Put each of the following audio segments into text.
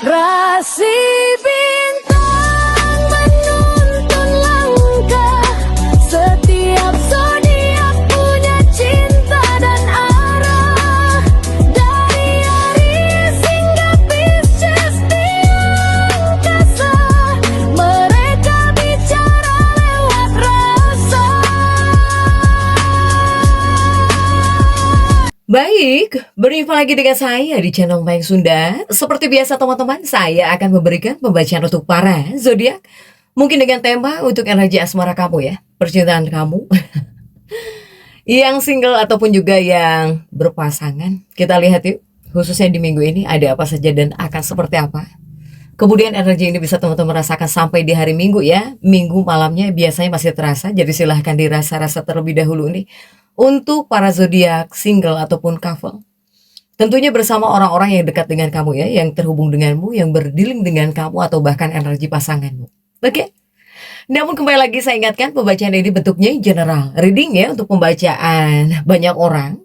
Rasi bintang menuntun langkah, setiap zodiak punya cinta dan arah. Dari Aries hingga Pisces di angkasa, mereka bicara lewat rasa. Baik, berjumpa lagi dengan saya di channel Mayang Sunda. Seperti biasa teman-teman, saya akan memberikan pembacaan untuk para zodiak. Mungkin dengan tema untuk energi asmara kamu ya, percintaan kamu. Yang single ataupun juga yang berpasangan. Kita lihat yuk, khususnya di minggu ini ada apa saja dan akan seperti apa. Kemudian energi ini bisa teman-teman rasakan sampai di hari Minggu ya. Minggu malamnya biasanya masih terasa, jadi silahkan dirasa-rasa terlebih dahulu nih. Untuk para zodiak single ataupun couple, tentunya bersama orang-orang yang dekat dengan kamu ya, yang terhubung denganmu, yang berdealing dengan kamu atau bahkan energi pasanganmu. Oke? Namun kembali lagi saya ingatkan pembacaan ini bentuknya general reading ya, untuk pembacaan banyak orang.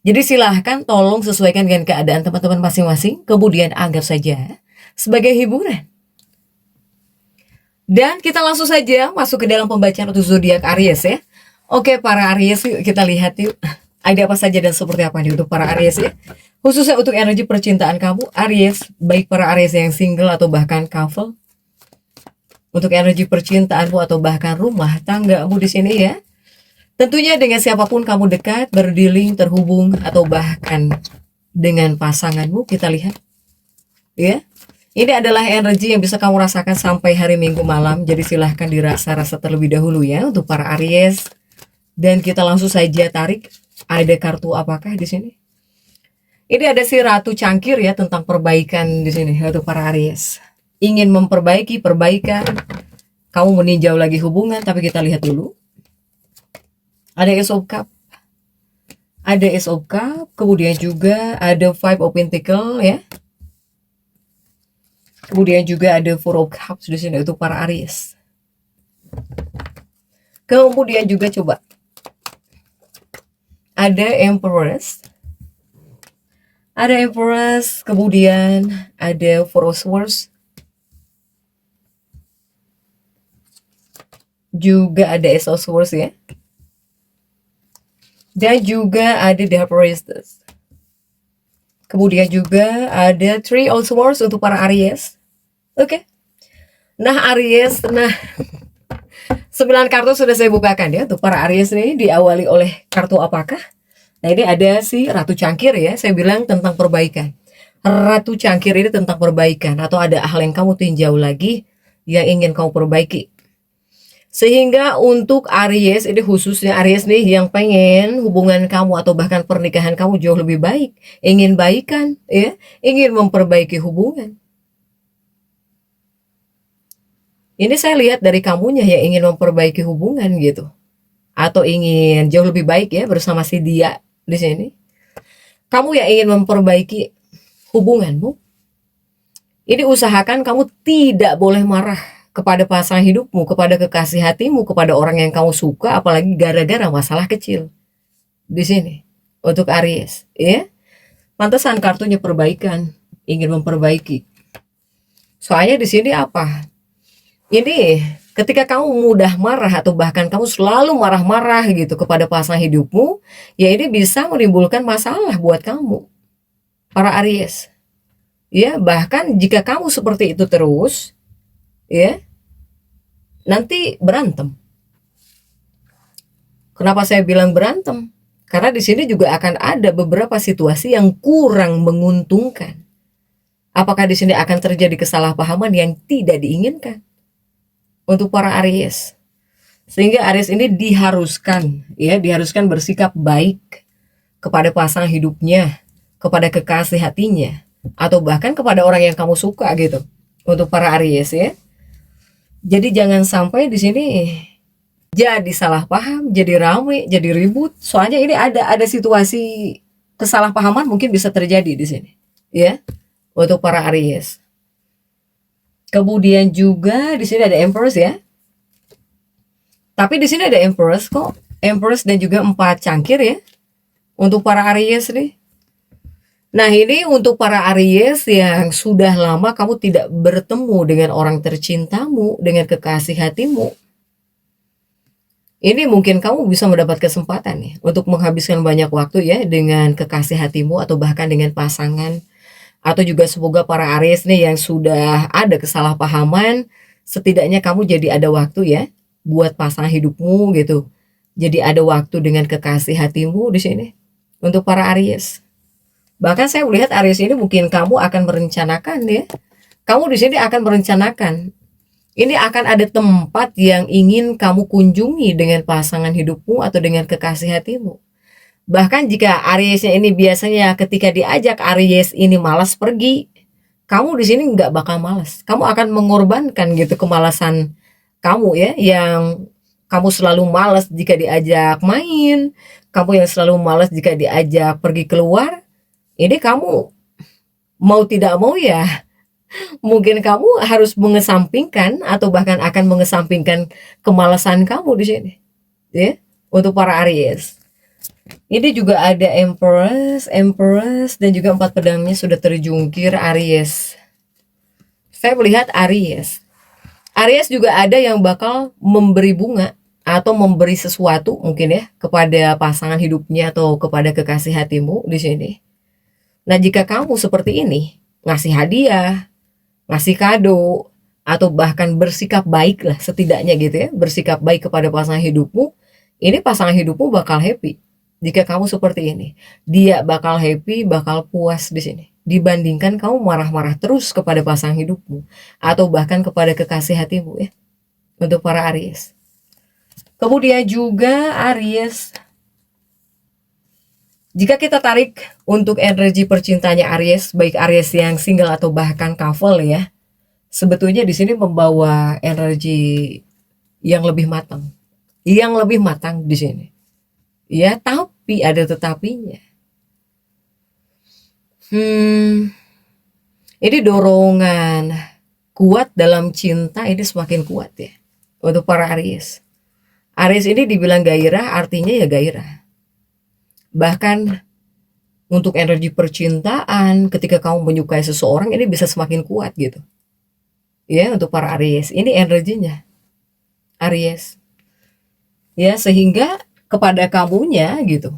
Jadi silahkan tolong sesuaikan dengan keadaan teman-teman masing-masing, kemudian anggap saja sebagai hiburan. Dan kita langsung saja masuk ke dalam pembacaan untuk zodiak Aries ya. Oke, para Aries, yuk kita lihat yuk. Ada apa saja dan seperti apa nih untuk para Aries ya. Khususnya untuk energi percintaan kamu, Aries, baik para Aries yang single atau bahkan couple. Untuk energi percintaanmu atau bahkan rumah tanggamu di sini ya. Tentunya dengan siapapun kamu dekat, berdealing, terhubung, atau bahkan dengan pasanganmu, kita lihat. Ya, ini adalah energi yang bisa kamu rasakan sampai hari Minggu malam. Jadi silahkan dirasa-rasa terlebih dahulu ya untuk para Aries. Dan kita langsung saja tarik. Ada kartu apakah di sini? Ini ada si Ratu Cangkir ya, tentang perbaikan di sini untuk para Aries. Ingin memperbaiki perbaikan. Kamu meninjau lagi hubungan, tapi kita lihat dulu. Ada Ace of Cup. Ada Ace of Cup, kemudian juga ada Five of Pentacles ya. Kemudian juga ada Four of Cups di sini untuk para Aries. Kemudian juga coba ada Empress. Ada Empress, kemudian ada Four of Swords. Juga ada Ace of Swords ya. Dan juga ada The Priestess. Kemudian juga ada Three of Swords untuk para Aries. Oke. Nah Aries, 9 kartu sudah saya bukakan ya untuk para Aries nih, diawali oleh kartu apakah? Nah ini ada si Ratu Cangkir ya, saya bilang tentang perbaikan. Ratu Cangkir ini tentang perbaikan, atau ada hal yang kamu tinjau lagi yang ingin kamu perbaiki. Sehingga untuk Aries, ini khususnya Aries nih yang pengen hubungan kamu atau bahkan pernikahan kamu jauh lebih baik, ingin baikan ya, ingin memperbaiki hubungan. Ini saya lihat dari kamunya yang ingin memperbaiki hubungan gitu. Atau ingin jauh lebih baik ya bersama si dia di sini. Kamu yang ingin memperbaiki hubunganmu. Ini usahakan kamu tidak boleh marah kepada pasangan hidupmu, kepada kekasih hatimu, kepada orang yang kamu suka, apalagi gara-gara masalah kecil. Di sini untuk Aries, ya. Pantesan kartunya perbaikan, ingin memperbaiki. Soalnya di sini apa? Ini ketika kamu mudah marah atau bahkan kamu selalu marah-marah gitu kepada pasangan hidupmu, ya ini bisa menimbulkan masalah buat kamu, para Aries. Ya, bahkan jika kamu seperti itu terus, ya, nanti berantem. Kenapa saya bilang berantem? Karena di sini juga akan ada beberapa situasi yang kurang menguntungkan. Apakah di sini akan terjadi kesalahpahaman yang tidak diinginkan untuk para Aries? Sehingga Aries ini diharuskan bersikap baik kepada pasangan hidupnya, kepada kekasih hatinya, atau bahkan kepada orang yang kamu suka gitu. Untuk para Aries ya. Jadi jangan sampai di sini jadi salah paham, jadi ramai, jadi ribut. Soalnya ini ada situasi kesalahpahaman mungkin bisa terjadi di sini, ya, untuk para Aries. Kemudian juga di sini ada Empress ya. Tapi di sini ada Empress kok, Empress dan juga 4 cangkir ya. Untuk para Aries nih. Nah, ini untuk para Aries yang sudah lama kamu tidak bertemu dengan orang tercintamu, dengan kekasih hatimu. Ini mungkin kamu bisa mendapat kesempatan nih untuk menghabiskan banyak waktu ya dengan kekasih hatimu atau bahkan dengan pasangan. Atau juga semoga para Aries nih yang sudah ada kesalahpahaman, setidaknya kamu jadi ada waktu ya buat pasangan hidupmu gitu. Jadi ada waktu dengan kekasih hatimu di sini untuk para Aries. Bahkan saya melihat Aries ini mungkin kamu akan merencanakan ya. Kamu di sini akan merencanakan. Ini akan ada tempat yang ingin kamu kunjungi dengan pasangan hidupmu atau dengan kekasih hatimu. Bahkan jika Ariesnya ini biasanya ketika diajak Aries ini malas pergi, kamu di sini nggak bakal malas. Kamu akan mengorbankan gitu kemalasan kamu ya, yang kamu selalu malas jika diajak main, kamu yang selalu malas jika diajak pergi keluar. Ini kamu mau tidak mau ya, mungkin kamu harus mengesampingkan atau bahkan akan mengesampingkan kemalasan kamu di sini. Ya, untuk para Aries. Ini juga ada Empress, Empress dan juga 4 pedangnya sudah terjungkir Aries. Saya melihat Aries. Aries juga ada yang bakal memberi bunga atau memberi sesuatu mungkin ya kepada pasangan hidupnya atau kepada kekasih hatimu di sini. Nah, jika kamu seperti ini, ngasih hadiah, ngasih kado, atau bahkan bersikap baik lah setidaknya gitu ya, bersikap baik kepada pasangan hidupmu, ini pasangan hidupmu bakal happy. Jika kamu seperti ini, dia bakal happy, bakal puas di sini. Dibandingkan kamu marah-marah terus kepada pasangan hidupmu, atau bahkan kepada kekasih hatimu ya, untuk para Aries. Kemudian juga Aries, jika kita tarik untuk energi percintanya Aries, baik Aries yang single atau bahkan couple ya, sebetulnya di sini membawa energi yang lebih matang, di sini. Ya, tapi ada tetapinya. Ini dorongan kuat dalam cinta ini semakin kuat ya untuk para Aries. Aries ini dibilang gairah, artinya ya gairah. Bahkan untuk energi percintaan, ketika kamu menyukai seseorang, ini bisa semakin kuat gitu. Ya, untuk para Aries. Ini energinya. Aries. Ya, sehingga kepada kamunya gitu.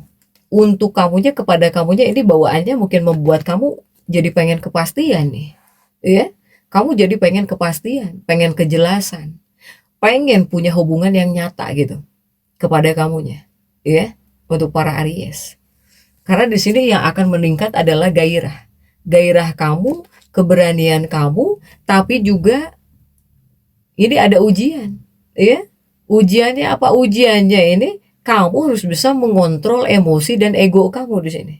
Untuk kamunya, kepada kamunya ini bawaannya mungkin membuat kamu jadi pengen kepastian nih. Ya, kamu jadi pengen kepastian, pengen kejelasan. Pengen punya hubungan yang nyata gitu kepada kamunya. Ya. Untuk para Aries. Karena di sini yang akan meningkat adalah gairah. Gairah kamu, keberanian kamu, tapi juga ini ada ujian, ya. Ujiannya apa? Ujiannya ini kamu harus bisa mengontrol emosi dan ego kamu di sini.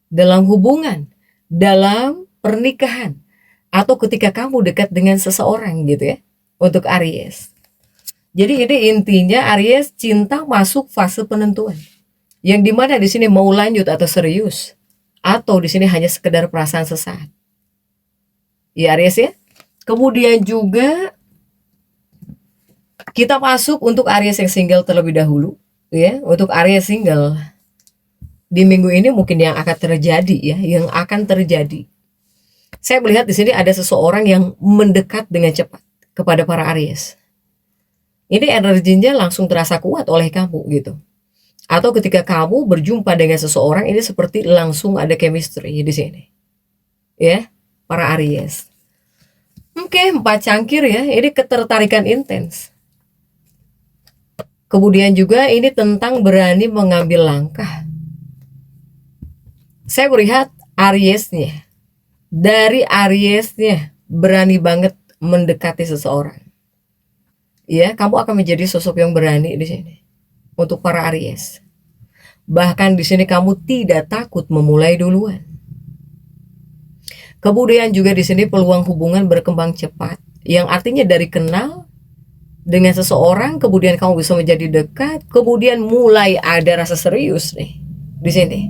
Dalam hubungan, dalam pernikahan, atau ketika kamu dekat dengan seseorang gitu ya. Untuk Aries. Jadi ini intinya Aries, cinta masuk fase penentuan. Yang dimana di sini mau lanjut atau serius, atau di sini hanya sekedar perasaan sesaat. Ya Aries ya. Kemudian juga kita masuk untuk Aries yang single terlebih dahulu, ya. Untuk Aries single di minggu ini mungkin yang akan terjadi ya, yang akan terjadi. Saya melihat di sini ada seseorang yang mendekat dengan cepat kepada para Aries. Ini energinya langsung terasa kuat oleh kamu gitu. Atau ketika kamu berjumpa dengan seseorang, ini seperti langsung ada chemistry di sini. Ya, para Aries. Oke, 4 cangkir ya, ini ketertarikan intens. Kemudian juga ini tentang berani mengambil langkah. Saya melihat Ariesnya. Dari Ariesnya berani banget mendekati seseorang. Ya, kamu akan menjadi sosok yang berani di sini. Untuk para Aries. Bahkan di sini kamu tidak takut memulai duluan. Kemudian juga di sini peluang hubungan berkembang cepat, yang artinya dari kenal dengan seseorang, kemudian kamu bisa menjadi dekat, kemudian mulai ada rasa serius nih di sini.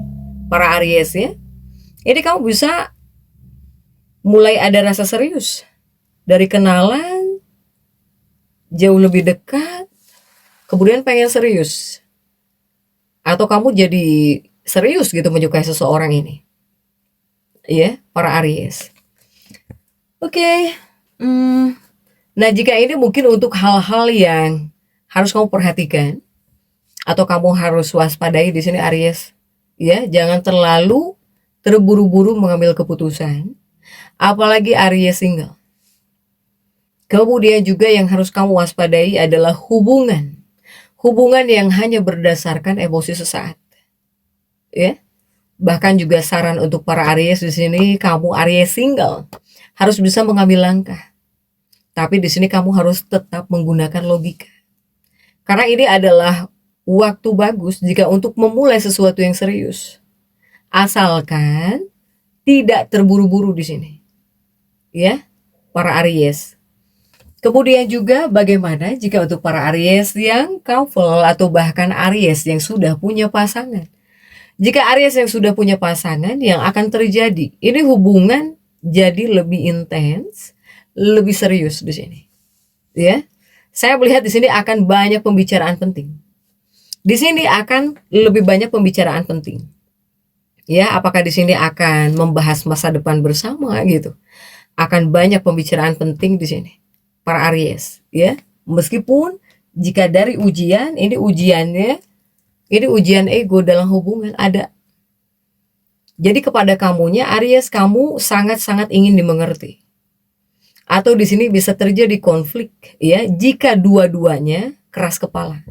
Para Aries ya. Ini kamu bisa mulai ada rasa serius. Dari kenalan jauh lebih dekat, kemudian pengen serius. Atau kamu jadi serius gitu menyukai seseorang ini. ya, para Aries. Oke. Nah, jika ini mungkin untuk hal-hal yang harus kamu perhatikan atau kamu harus waspadai di sini Aries, ya, jangan terlalu terburu-buru mengambil keputusan, apalagi Aries single. Kemudian juga yang harus kamu waspadai adalah hubungan. Hubungan yang hanya berdasarkan emosi sesaat. Ya. Bahkan juga saran untuk para Aries di sini, kamu Aries single harus bisa mengambil langkah. Tapi di sini kamu harus tetap menggunakan logika. Karena ini adalah waktu bagus jika untuk memulai sesuatu yang serius. Asalkan tidak terburu-buru di sini. Ya, para Aries. Kemudian juga bagaimana jika untuk para Aries yang couple atau bahkan Aries yang sudah punya pasangan. Jika Aries yang sudah punya pasangan, yang akan terjadi, ini hubungan jadi lebih intens, lebih serius di sini. Ya. Saya melihat di sini akan banyak pembicaraan penting. Di sini akan lebih banyak pembicaraan penting. Ya, apakah di sini akan membahas masa depan bersama gitu. Akan banyak pembicaraan penting di sini. Para Aries, ya. Meskipun jika dari ujian, ini ujiannya, ini ujian ego dalam hubungan ada. Jadi kepada kamunya Aries, kamu sangat-sangat ingin dimengerti. Atau di sini bisa terjadi konflik, ya, jika dua-duanya keras kepala.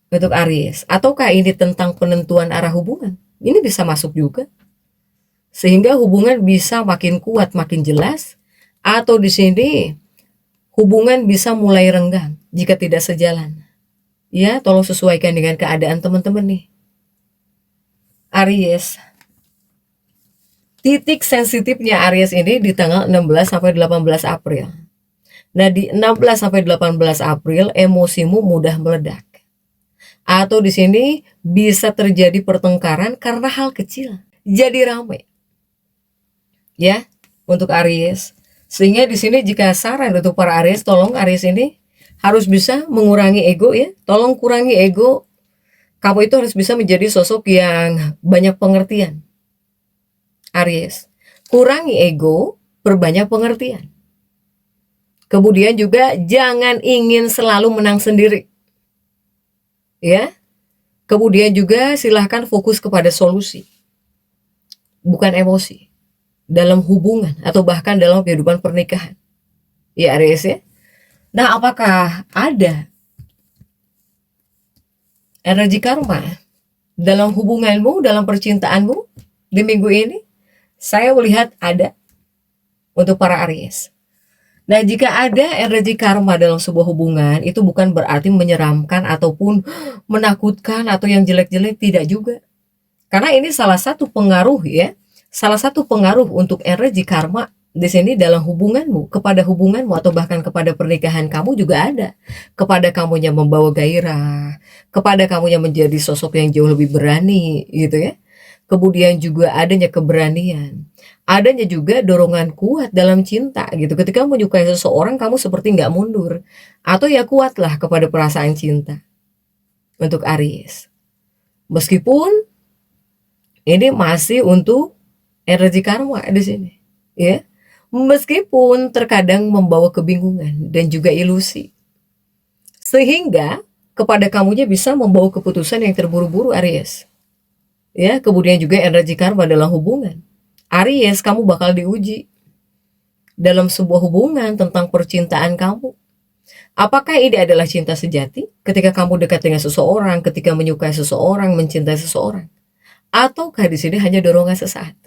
Untuk Aries, ataukah ini tentang penentuan arah hubungan? Ini bisa masuk juga. Sehingga hubungan bisa makin kuat, makin jelas. Atau di sini hubungan bisa mulai renggang jika tidak sejalan. Ya, tolong sesuaikan dengan keadaan teman-teman nih. Aries. Titik sensitifnya Aries ini di tanggal 16 sampai 18 April. Nah, di 16 sampai 18 April emosimu mudah meledak. Atau di sini bisa terjadi pertengkaran karena hal kecil. Jadi ramai. Ya, untuk Aries. Sehingga di sini jika saran untuk para Aries, tolong Aries ini harus bisa mengurangi ego ya. Tolong kurangi ego. Kamu itu harus bisa menjadi sosok yang banyak pengertian. Aries, kurangi ego, perbanyak pengertian. Kemudian juga jangan ingin selalu menang sendiri. Ya. Kemudian juga silahkan fokus kepada solusi. Bukan emosi. Dalam hubungan atau bahkan dalam kehidupan pernikahan. Ya Aries ya. Nah, apakah ada energi karma dalam hubunganmu, dalam percintaanmu di minggu ini? Saya melihat ada untuk para Aries. Nah, jika ada energi karma dalam sebuah hubungan, itu bukan berarti menyeramkan ataupun menakutkan atau yang jelek-jelek, tidak juga. Karena ini salah satu pengaruh ya. Salah satu pengaruh untuk energi karma di sini dalam hubunganmu, kepada hubunganmu atau bahkan kepada pernikahan kamu juga ada. Kepada kamunya membawa gairah, kepada kamunya menjadi sosok yang jauh lebih berani gitu ya. Kemudian juga adanya keberanian, adanya juga dorongan kuat dalam cinta gitu. Ketika menyukai seseorang, kamu seperti nggak mundur. Atau ya kuatlah kepada perasaan cinta. Untuk Aries. Meskipun ini masih untuk energi karma di sini, ya. Meskipun terkadang membawa kebingungan dan juga ilusi. Sehingga kepada kamunya bisa membawa keputusan yang terburu-buru Aries. Ya, kemudian juga energi karma dalam hubungan. Aries, kamu bakal diuji dalam sebuah hubungan tentang percintaan kamu. Apakah ini adalah cinta sejati ketika kamu dekat dengan seseorang, ketika menyukai seseorang, mencintai seseorang? Ataukah di sini hanya dorongan sesaat?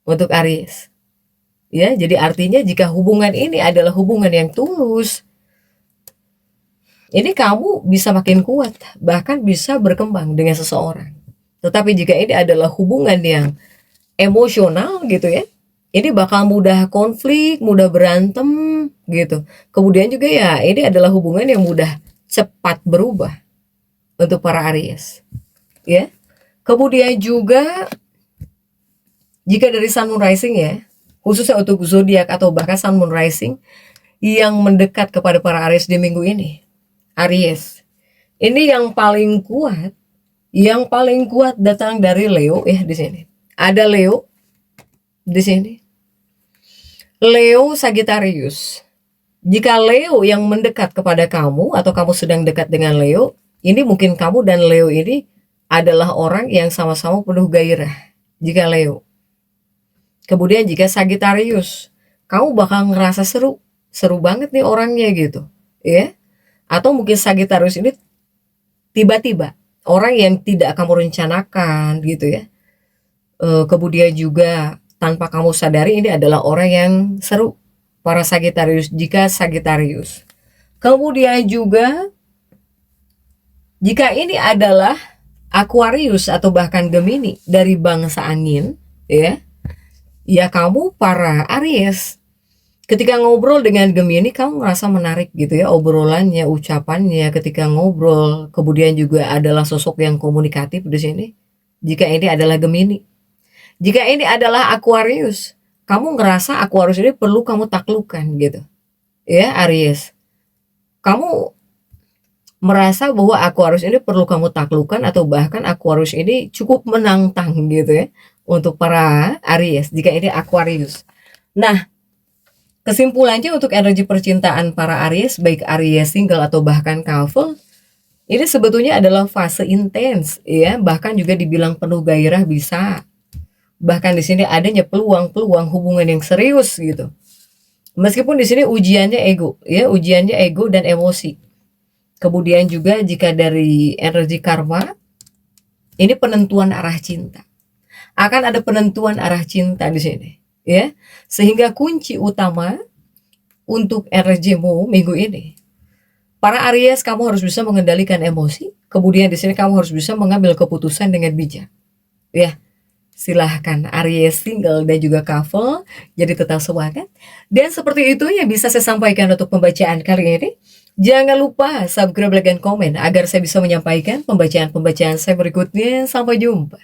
Untuk Aries. Ya, jadi artinya jika hubungan ini adalah hubungan yang tulus, ini kamu bisa makin kuat, bahkan bisa berkembang dengan seseorang. Tetapi jika ini adalah hubungan yang emosional gitu ya, ini bakal mudah konflik, mudah berantem gitu. Kemudian juga ya, ini adalah hubungan yang mudah cepat berubah untuk para Aries. Ya. Kemudian juga jika dari Sun Moon Rising ya, khususnya untuk zodiak atau bahkan Sun Moon Rising yang mendekat kepada para Aries di minggu ini. Aries. Ini yang paling kuat datang dari Leo ya di sini. ada Leo di sini. Leo Sagittarius. Jika Leo yang mendekat kepada kamu atau kamu sedang dekat dengan Leo, ini mungkin kamu dan Leo ini adalah orang yang sama-sama penuh gairah. Jika Leo. Kemudian jika Sagittarius, kamu bakal ngerasa seru. Seru banget nih orangnya gitu. Ya. Atau mungkin Sagittarius ini tiba-tiba orang yang tidak kamu rencanakan gitu ya. Kemudian juga tanpa kamu sadari ini adalah orang yang seru, para Sagittarius jika Sagittarius. Kemudian juga jika ini adalah Aquarius atau bahkan Gemini dari bangsa angin, ya kamu para Aries ketika ngobrol dengan Gemini kamu ngerasa menarik gitu ya, obrolannya, ucapannya ketika ngobrol. Kemudian juga adalah sosok yang komunikatif di sini. Jika ini adalah Gemini. Jika ini adalah Aquarius, kamu ngerasa Aquarius ini perlu kamu taklukkan gitu. Ya, Aries. Kamu merasa bahwa Aquarius ini perlu kamu taklukkan atau bahkan Aquarius ini cukup menantang gitu ya untuk para Aries jika ini Aquarius. Nah, kesimpulannya untuk energi percintaan para Aries, baik Aries single atau bahkan couple, ini sebetulnya adalah fase intens ya, bahkan juga dibilang penuh gairah bisa. Bahkan di sini adanya peluang-peluang hubungan yang serius gitu. Meskipun di sini ujiannya ego, ya, ujiannya ego dan emosi. Kemudian juga jika dari energi karma, ini penentuan arah cinta. Akan ada penentuan arah cinta di sini, ya. Sehingga kunci utama untuk energimu minggu ini, para Aries, kamu harus bisa mengendalikan emosi. Kemudian di sini kamu harus bisa mengambil keputusan dengan bijak, ya. Silahkan Aries single dan juga couple, jadi tetap semangat. Dan seperti itu yang bisa saya sampaikan untuk pembacaan kali ini. Jangan lupa subscribe, like, dan komen agar saya bisa menyampaikan pembacaan-pembacaan saya berikutnya. Sampai jumpa.